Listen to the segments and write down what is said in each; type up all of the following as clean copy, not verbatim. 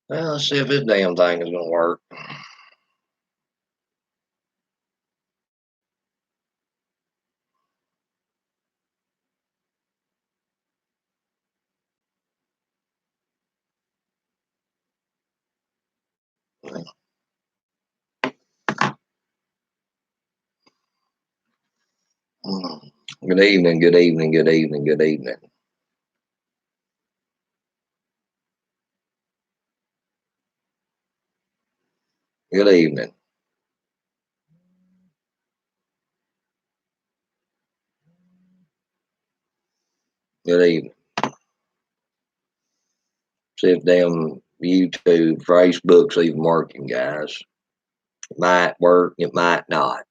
Well, let's see if this damn thing is gonna work. Good evening, good evening, good evening, good evening. Good evening. Good evening. See if damn YouTube, Facebook's even working, guys. It might work, it might not.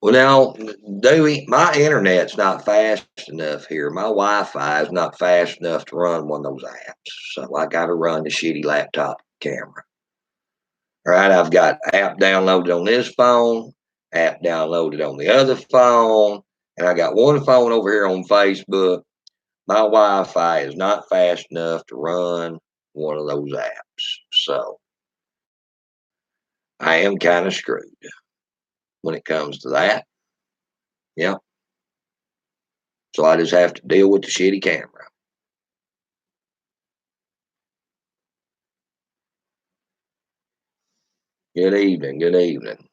Well, now, Dewey, my internet's not fast enough here. My Wi-Fi is not fast enough to run one of those apps. So I got to run the shitty laptop camera. All right, I've got app downloaded on this phone, app downloaded on the other phone, and I got one phone over here on Facebook. My Wi-Fi is not fast enough to run one of those apps. So I am kind of screwed when it comes to that. Yep. So I just have to deal with the shitty camera. Good evening. Good evening.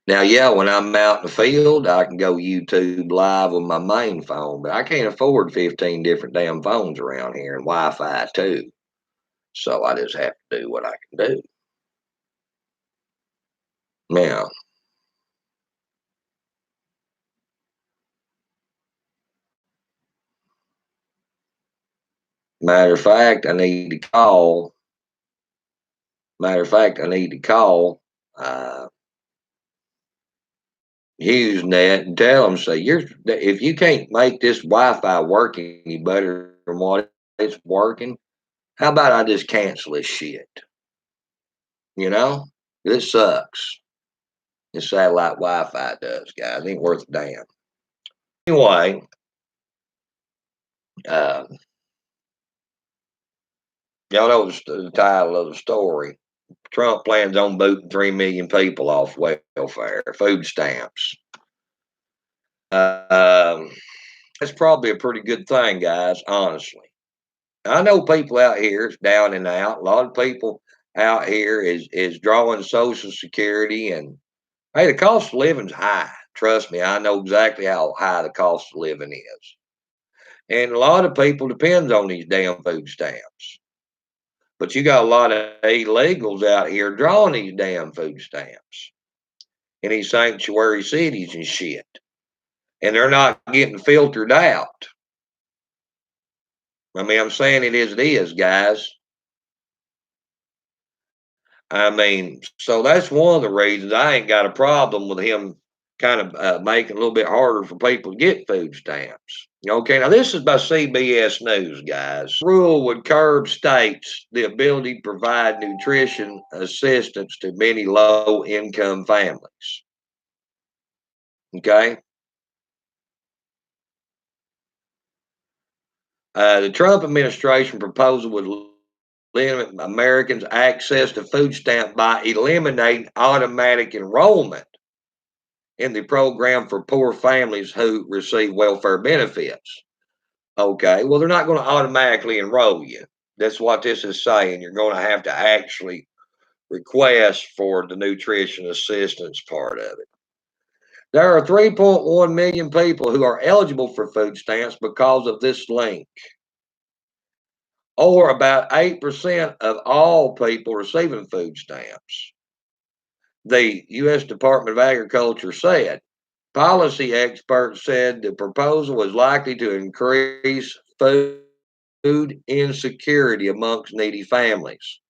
Now, yeah, when I'm out in the field, I can go YouTube live with my main phone, but I can't afford 15 different damn phones around here and Wi-Fi too. So I just have to do what I can do. Now, matter of fact, I need to call. Matter of fact, I need to call uh, HughesNet and tell them, say, if you can't make this Wi-Fi work any better than what it's working, how about I just cancel this shit? You know, this sucks. This satellite Wi-Fi does, guys. Ain't worth a damn. Anyway, uh, y'all know the title of the story. Trump plans on booting 3 million people off welfare, food stamps. Um, that's probably a pretty good thing, guys, honestly. I know people out here is down and out. A lot of people out here is drawing Social Security, and hey, the cost of living's high. Trust me, I know exactly how high the cost of living is. And a lot of people depends on these damn food stamps. But you got a lot of illegals out here drawing these damn food stamps in these sanctuary cities and shit. And they're not getting filtered out. I mean, I'm saying it as it is, guys. I mean, so that's one of the reasons I ain't got a problem with him kind of making it a little bit harder for people to get food stamps. Okay, now this is by CBS News, guys. Rule would curb states' the ability to provide nutrition assistance to many low income families. Okay. The Trump administration proposal would limit Americans' access to food stamp by eliminating automatic enrollment in the program for poor families who receive welfare benefits. Okay, well, they're not going to automatically enroll you. That's what this is saying. You're going to have to actually request for the nutrition assistance part of it. There are 3.1 million people who are eligible for food stamps because of this link, or about 8% of all people receiving food stamps. The U.S. Department of Agriculture said. Policy experts said the proposal was likely to increase food insecurity amongst needy families.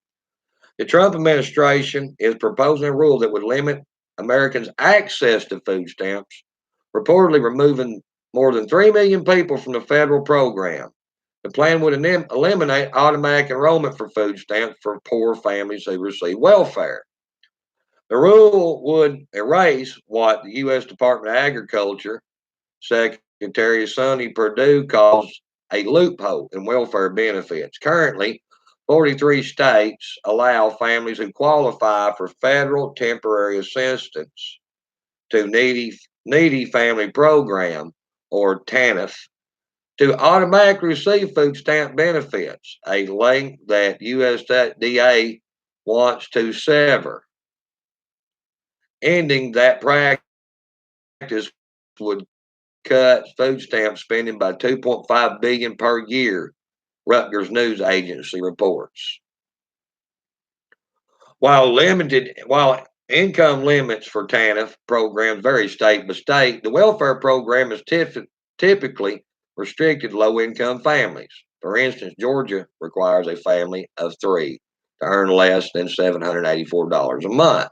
The Trump administration is proposing a rule that would limit Americans' access to food stamps, reportedly removing more than 3 million people from the federal program. The plan would eliminate automatic enrollment for food stamps for poor families who receive welfare. The rule would erase what the U.S. Department of Agriculture Secretary Secretary Sonny Perdue calls a loophole in welfare benefits. Currently, 43 states allow families who qualify for federal temporary assistance to needy family program, or TANF, to automatically receive food stamp benefits, a link that USDA wants to sever. Ending that practice would cut food stamp spending by 2.5 billion per year, Rutgers news agency reports. While income limits for TANF programs vary state by state, the welfare program is typically restricted to low-income families. For instance, Georgia requires a family of three to earn less than $784 a month.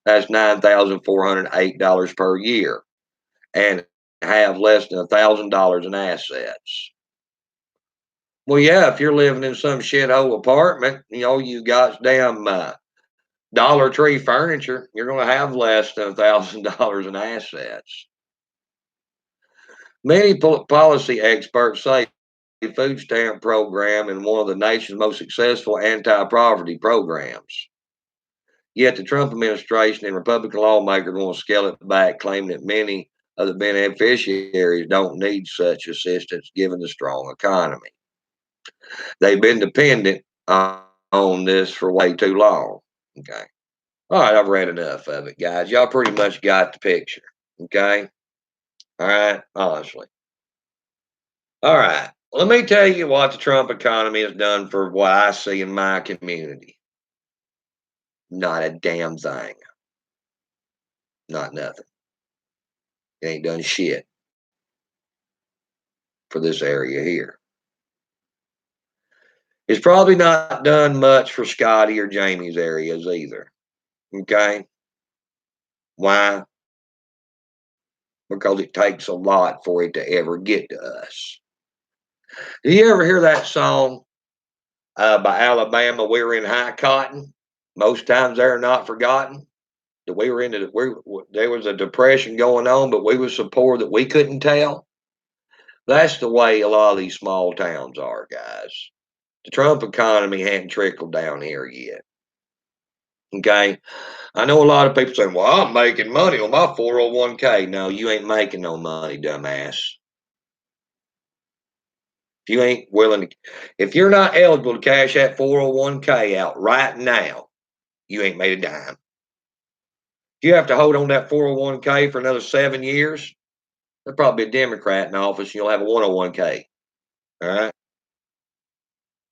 That's $9,408 per year, and have less than $1,000 in assets. Well, yeah, if you're living in some shithole apartment, you got damn Dollar Tree furniture, you're going to have less than $1,000 in assets. Many policy experts say the food stamp program is one of the nation's most successful anti-poverty programs. Yet the Trump administration and Republican lawmakers want to scale it back, claiming that many of the beneficiaries don't need such assistance given the strong economy. They've been dependent on this for way too long. Okay. All right, I've read enough of it, guys. Y'all pretty much got the picture. Okay. All right. Honestly. All right. Let me tell you what the Trump economy has done for what I see in my community. Not a damn thing. Not nothing. It ain't done shit for this area here. It's probably not done much for Scotty or Jamie's areas either. Okay. Why? Because it takes a lot for it to ever get to us. Do you ever hear that song by Alabama? We were in high cotton. Most times they're not forgotten. That we were there was a depression going on, but we were so poor that we couldn't tell. That's the way a lot of these small towns are, guys. The Trump economy hadn't trickled down here yet. Okay. I know a lot of people saying, well, I'm making money on my 401k. No, you ain't making no money, dumbass. If you ain't willing to, if you're not eligible to cash that 401k out right now, you ain't made a dime. If you have to hold on that 401k for another 7 years, there'll probably be a Democrat in office and you'll have a 101k. All right.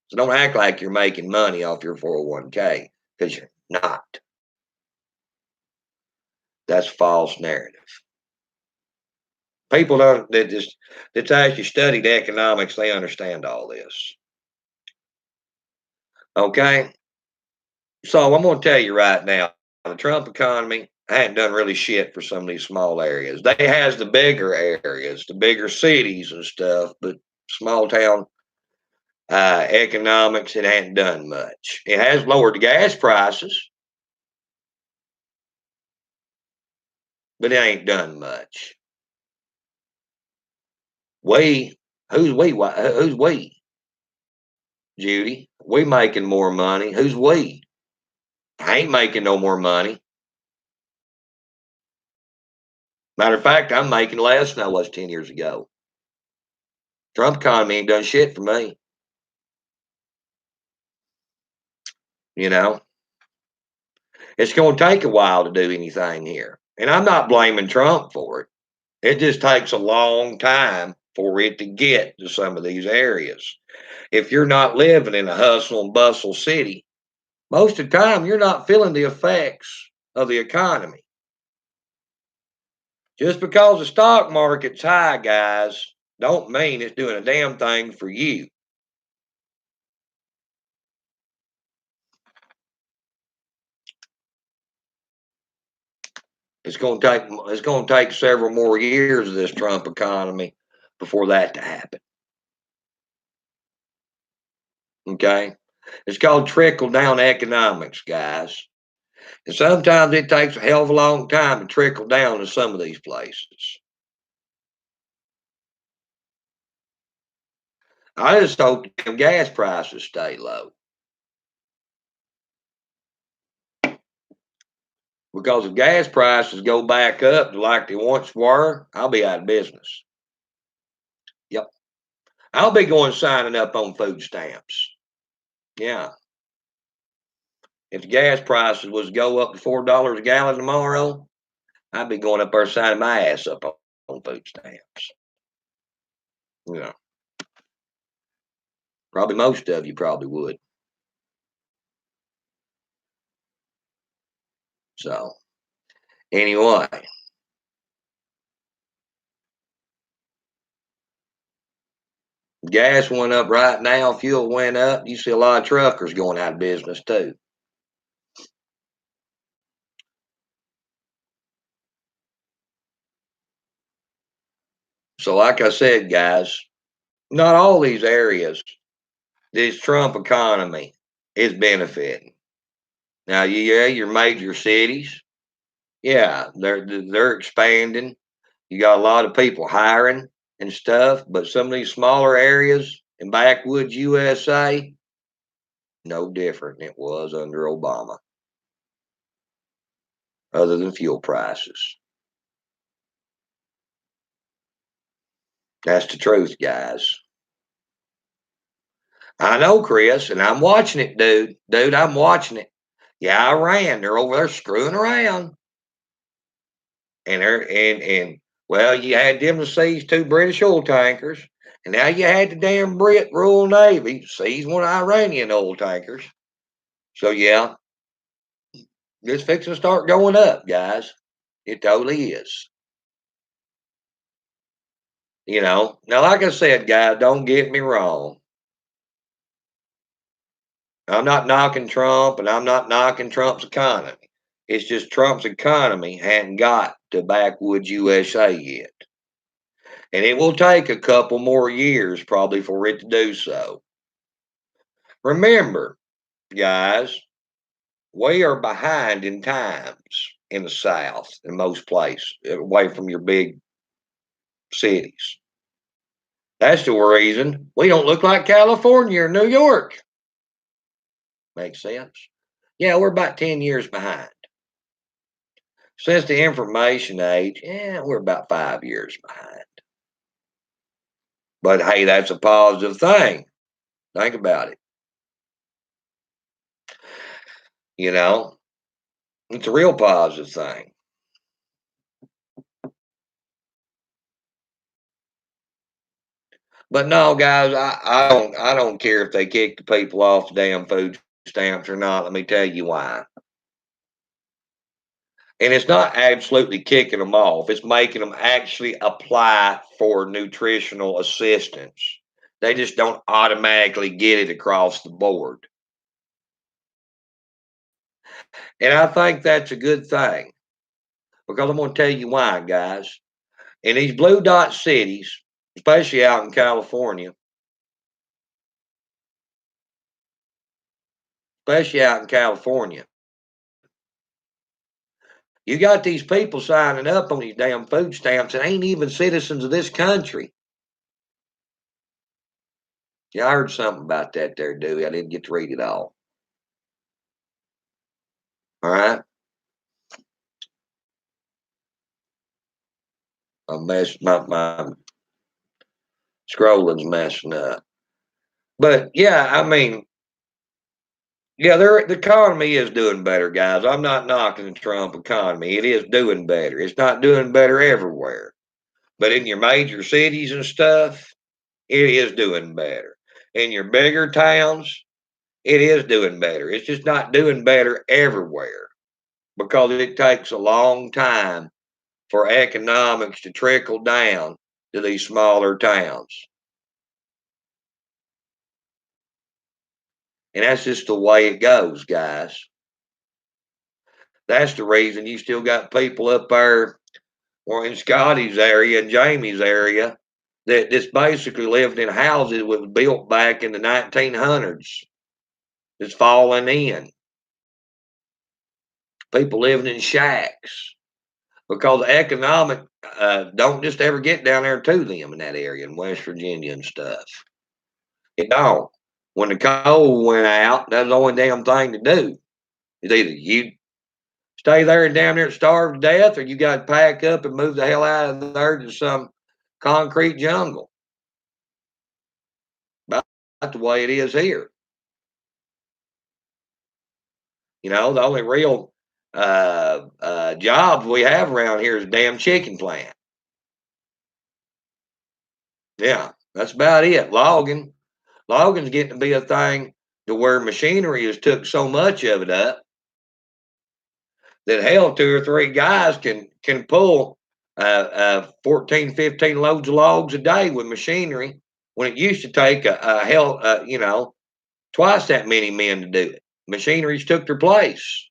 So don't act like you're making money off your 401k because you're not. That's false narrative. People don't that's actually studied economics, they understand all this. Okay. So I'm gonna tell you right now, the Trump economy hadn't done really shit for some of these small areas. They has the bigger areas, the bigger cities and stuff, but small town economics, it hadn't done much. It has lowered the gas prices, but it ain't done much. We, who's we? Who's we? Judy, we making more money. Who's we? I ain't making no more money. Matter of fact, I'm making less than I was 10 years ago. Trump economy ain't done shit for me. You know, it's going to take a while to do anything here. And I'm not blaming Trump for it. It just takes a long time for it to get to some of these areas. If you're not living in a hustle and bustle city, most of the time you're not feeling the effects of the economy. Just because the stock market's high, guys, don't mean it's doing a damn thing for you. It's going to take several more years of this Trump economy before that to happen. Okay, it's called trickle down economics, guys. And sometimes it takes a hell of a long time to trickle down to some of these places. I just hope them gas prices stay low. Because if gas prices go back up to like they once were, I'll be out of business. Yep. I'll be going signing up on food stamps. Yeah. If the gas prices was to go up to $4 a gallon tomorrow, I'd be going up there signing my ass up on food stamps. Yeah. Probably most of you probably would. So anyway, gas went up right now, fuel went up. You see a lot of truckers going out of business too. So like I said, guys, not all these areas, this Trump economy is benefiting. Now, yeah, your major cities, yeah, they're expanding. You got a lot of people hiring and stuff, but some of these smaller areas in backwoods USA, no different than it was under Obama, other than fuel prices. That's the truth, guys. I know, Chris, and I'm watching it, dude. Dude, I'm watching it. Yeah, Iran, they're over there screwing around. And well, you had them to seize two British oil tankers, and now you had the damn Brit Royal Navy seize one of Iranian oil tankers. So yeah, it's fixing to start going up, guys. It totally is. Now like I said, guys, don't get me wrong. I'm not knocking Trump, and I'm not knocking Trump's economy. It's just Trump's economy hadn't got to backwoods USA yet. And it will take a couple more years probably for it to do so. Remember, guys, we are behind in times in the South, in most places, away from your big cities. That's the reason we don't look like California or New York. Makes sense? Yeah, we're about 10 years behind. Since the information age, yeah, we're about 5 years behind. But hey, that's a positive thing. Think about it. You know, it's a real positive thing. But no, guys, I don't care if they kick the people off the damn food stamps or not. Let me tell you why. And it's not absolutely kicking them off. It's making them actually apply for nutritional assistance. They just don't automatically get it across the board. And I think that's a good thing because I'm going to tell you why, guys. In these blue dot cities, especially out in California, especially out in California, you got these people signing up on these damn food stamps that ain't even citizens of this country. Yeah, I heard something about that there, Dewey. I didn't get to read it all. All right. My scrolling's messing up. But yeah, I mean, yeah, the economy is doing better, guys. I'm not knocking the Trump economy. It is doing better. It's not doing better everywhere. But in your major cities and stuff, it is doing better. In your bigger towns, it is doing better. It's just not doing better everywhere because it takes a long time for economics to trickle down to these smaller towns. And that's just the way it goes, guys. That's the reason you still got people up there or in Scotty's area and Jamie's area that just basically lived in houses that was built back in the 1900s. It's falling in. People living in shacks because economic don't just ever get down there to them in that area in West Virginia and stuff. don't. When the coal went out, that's the only damn thing to do. It's either you stay there and damn near starve to death, or you got to pack up and move the hell out of there to some concrete jungle. About the way it is here. The only real jobs we have around here is a damn chicken plant. Yeah, that's about it. Logging's getting to be a thing to where machinery has took so much of it up that hell, two or three guys can pull 14, 15 loads of logs a day with machinery when it used to take twice that many men to do it. Machinery's took their place.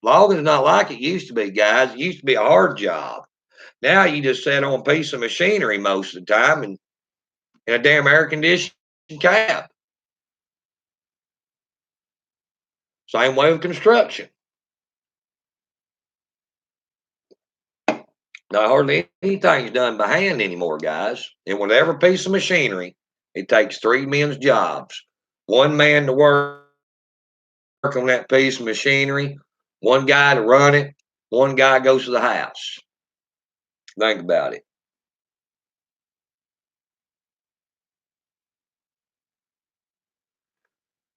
Logging's not like it used to be, guys. It used to be a hard job. Now you just sit on a piece of machinery most of the time and in a damn air conditioned cab. Same way with construction. Not hardly anything's done by hand anymore, guys. And with every piece of machinery, it takes three men's jobs. One man to work on that piece of machinery, one guy to run it, one guy goes to the house. Think about it.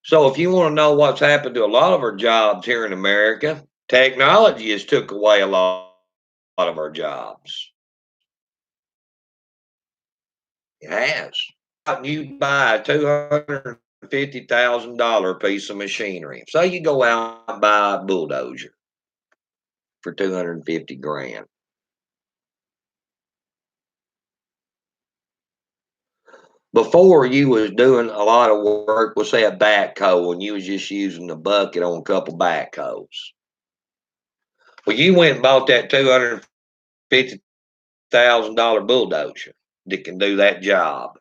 So if you want to know what's happened to a lot of our jobs here in America, technology has took away a lot of our jobs. It has. You buy a $250,000 piece of machinery. Say you go out and buy a bulldozer for 250 grand. Before you was doing a lot of work with say a backhoe and you was just using the bucket on a couple backhoes. Well, you went and bought that $250,000 bulldozer that can do that job.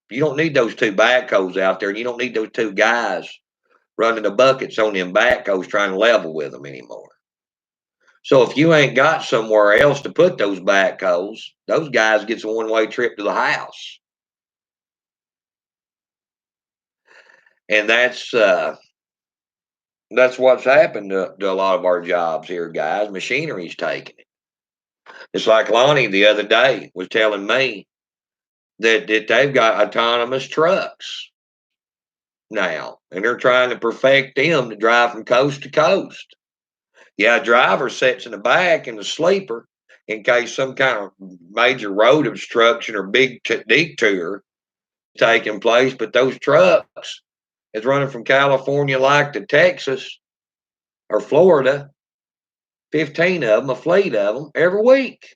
You don't need those two backhoes out there, and you don't need those two guys running the buckets on them backhoes trying to level with them anymore. So if you ain't got somewhere else to put those backhoes, those guys gets a one-way trip to the house. And that's what's happened to a lot of our jobs here, guys. Machinery's taking it. It's like Lonnie the other day was telling me that they've got autonomous trucks now, and they're trying to perfect them to drive from coast to coast. Yeah, a driver sits in the back in the sleeper in case some kind of major road obstruction or big detour taking place, but those trucks is running from California like to Texas or Florida, 15 of them, a fleet of them every week.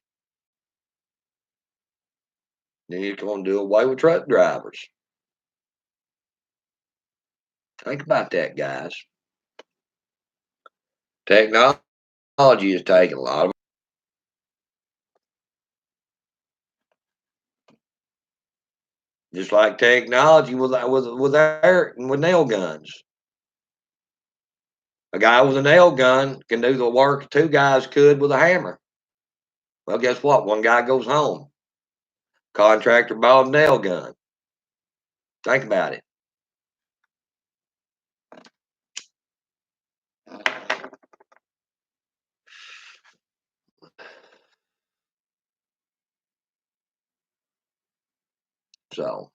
Then you're going to do away with truck drivers. Think about that, guys. Technology is taking a lot of just like technology with nail guns. A guy with a nail gun can do the work two guys could with a hammer. Well, guess what? One guy goes home. Contractor bought a nail gun. Think about it. So,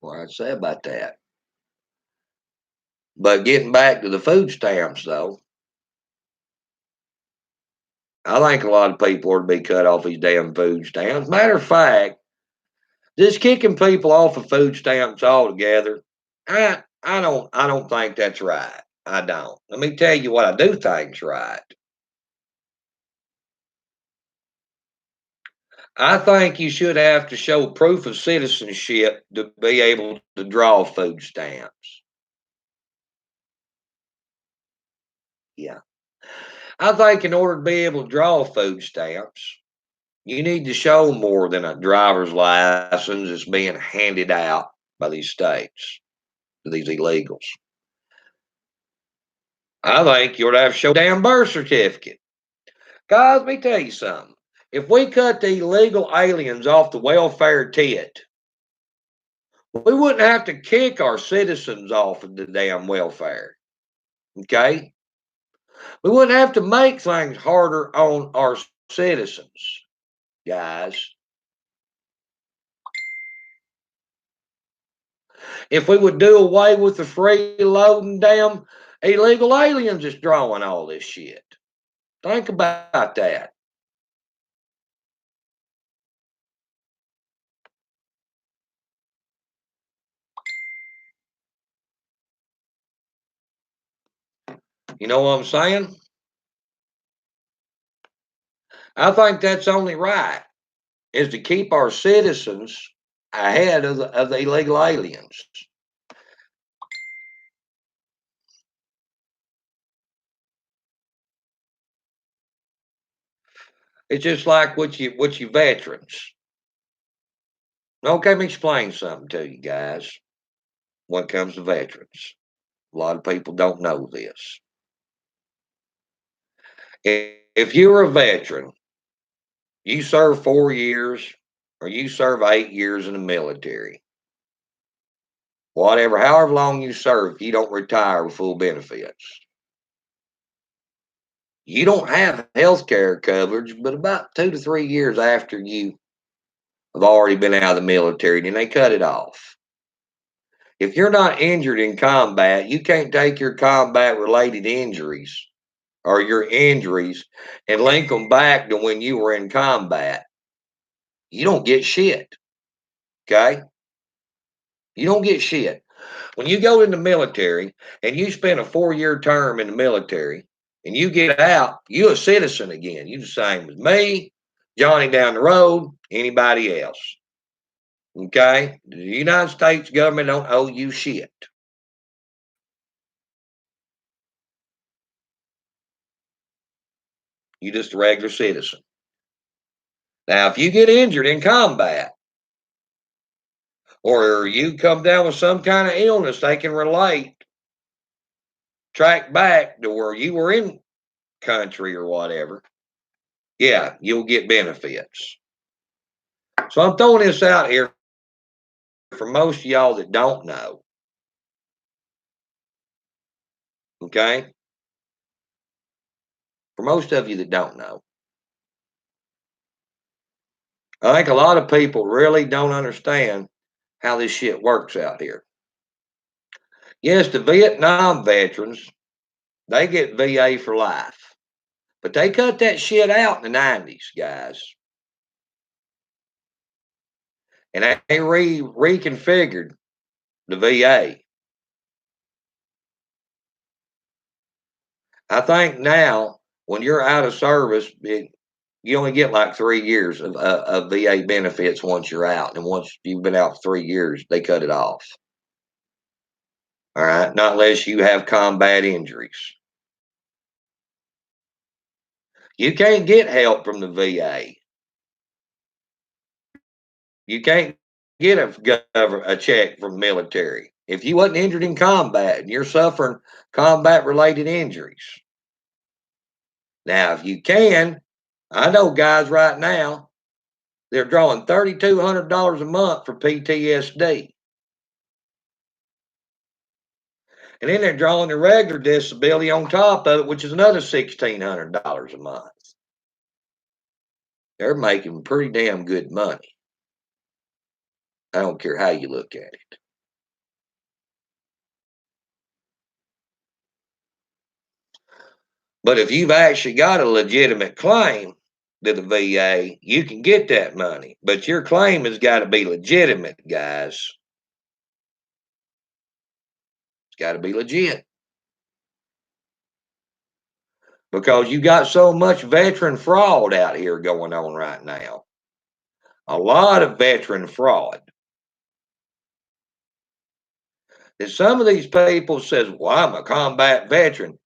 what I'd say about that. But getting back to the food stamps, though, I think a lot of people ought to be cut off these damn food stamps. Matter of fact, just kicking people off of food stamps altogether, I don't think that's right. I don't. Let me tell you what I do think's right. I think you should have to show proof of citizenship to be able to draw food stamps. Yeah. I think in order to be able to draw food stamps, you need to show more than a driver's license that's being handed out by these states to these illegals. I think you ought to have to show a damn birth certificate. Guys, let me tell you something. If we cut the illegal aliens off the welfare tit, we wouldn't have to kick our citizens off of the damn welfare. Okay? We wouldn't have to make things harder on our citizens, guys. If we would do away with the freeloading damn illegal aliens that's drawing all this shit. Think about that. You know what I'm saying? I think that's only right, is to keep our citizens ahead of the illegal aliens. It's just like with you veterans. Okay, let me explain something to you guys when it comes to veterans. A lot of people don't know this. If you're a veteran, you serve 4 years or you serve 8 years in the military, whatever, however long you serve, you don't retire with full benefits. You don't have health care coverage, but about 2 to 3 years after you have already been out of the military, then they cut it off. If you're not injured in combat, you can't take your combat related injuries or your injuries and link them back to when you were in combat. You don't get shit. Okay? You don't get shit. When you go in the military and you spend a 4 year term in the military and you get out, you're a citizen again. You're the same as me, Johnny down the road, anybody else. Okay? The United States government don't owe you shit. You're just a regular citizen. Now, if you get injured in combat or you come down with some kind of illness, they can track back to where you were in country or whatever. Yeah, you'll get benefits. So I'm throwing this out here for most of y'all that don't know. Okay? For most of you that don't know. I think a lot of people really don't understand how this shit works out here. Yes, the Vietnam veterans, they get VA for life. But they cut that shit out in the 90s, guys. And they reconfigured the VA. I think now, when you're out of service, you only get like 3 years of VA benefits once you're out. And once you've been out for 3 years, they cut it off. All right. Not unless you have combat injuries. You can't get help from the VA. You can't get a check from the military. If you wasn't injured in combat and you're suffering combat related injuries. Now, if you can, I know guys right now, they're drawing $3,200 a month for PTSD. And then they're drawing the regular disability on top of it, which is another $1,600 a month. They're making pretty damn good money. I don't care how you look at it. But if you've actually got a legitimate claim to the VA, you can get that money. But your claim has got to be legitimate, guys. It's got to be legit. Because you got so much veteran fraud out here going on right now. A lot of veteran fraud. And some of these people says, well, I'm a combat veteran.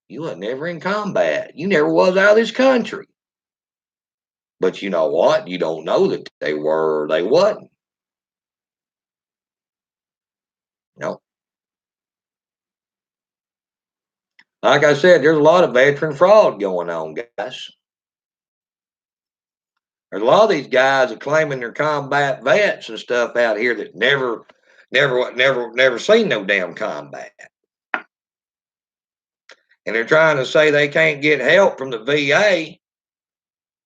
You were never in combat. You never was out of this country. But you know what? You don't know that they were or they wasn't. No. Like I said, there's a lot of veteran fraud going on, guys. There's a lot of these guys are claiming they're combat vets and stuff out here that never seen no damn combat. And they're trying to say they can't get help from the VA.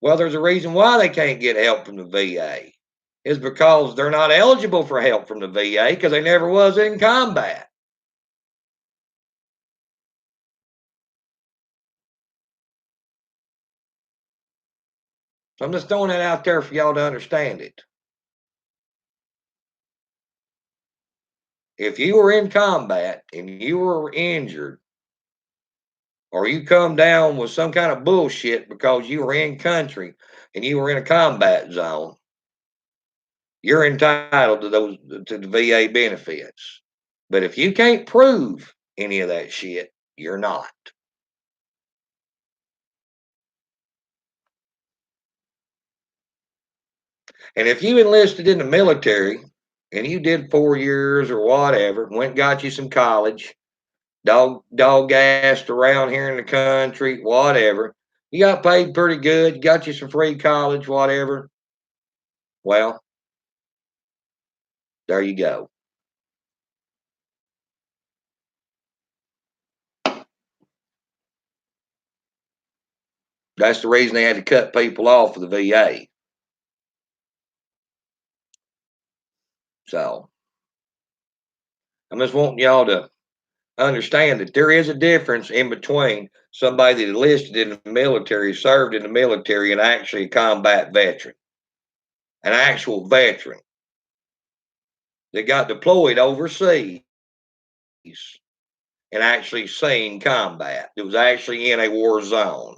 Well, there's a reason why they can't get help from the VA. Is because they're not eligible for help from the VA because they never was in combat. So I'm just throwing that out there for y'all to understand it. If you were in combat and you were injured, or you come down with some kind of bullshit because you were in country and you were in a combat zone, you're entitled to the VA benefits. But if you can't prove any of that shit, you're not. And if you enlisted in the military and you did 4 years or whatever, went and got you some college, dog gassed around here in the country, whatever, you got paid pretty good, got you some free college, whatever. Well, there you go. That's the reason they had to cut people off of the VA. So I'm just wanting y'all to understand that there is a difference in between somebody that enlisted in the military, served in the military, and actually a combat veteran, an actual veteran that got deployed overseas and actually seen combat, that was actually in a war zone.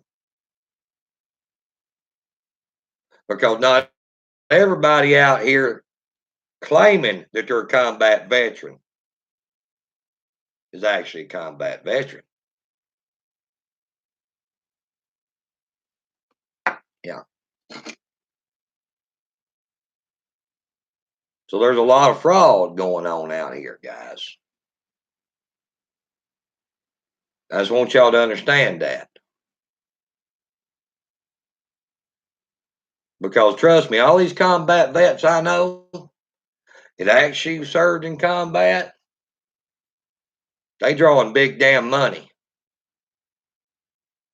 Because not everybody out here claiming that they're a combat veteran is actually a combat veteran. Yeah. So there's a lot of fraud going on out here, guys. I just want y'all to understand that. Because trust me, all these combat vets I know that actually served in combat, they drawing big damn money.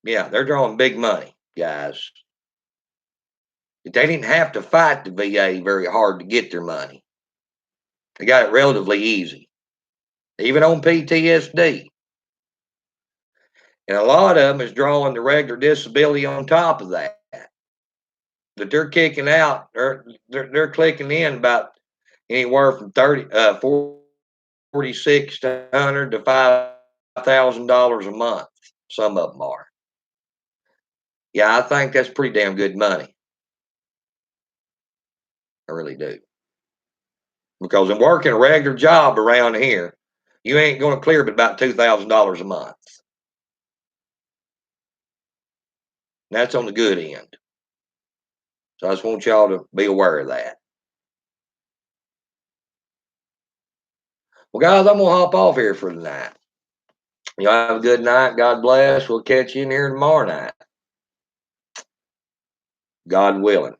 Yeah, they're drawing big money, guys. They didn't have to fight the VA very hard to get their money. They got it relatively easy, even on PTSD. And a lot of them is drawing the regular disability on top of that. That they're kicking out, they're clicking in about anywhere from 4,600 to $5,000 a month. Some of them are. Yeah, I think that's pretty damn good money. I really do. Because in working a regular job around here, you ain't going to clear but about $2,000 a month. And that's on the good end. So I just want y'all to be aware of that. Well, guys, I'm going to hop off here for tonight. Y'all have a good night. God bless. We'll catch you in here tomorrow night. God willing.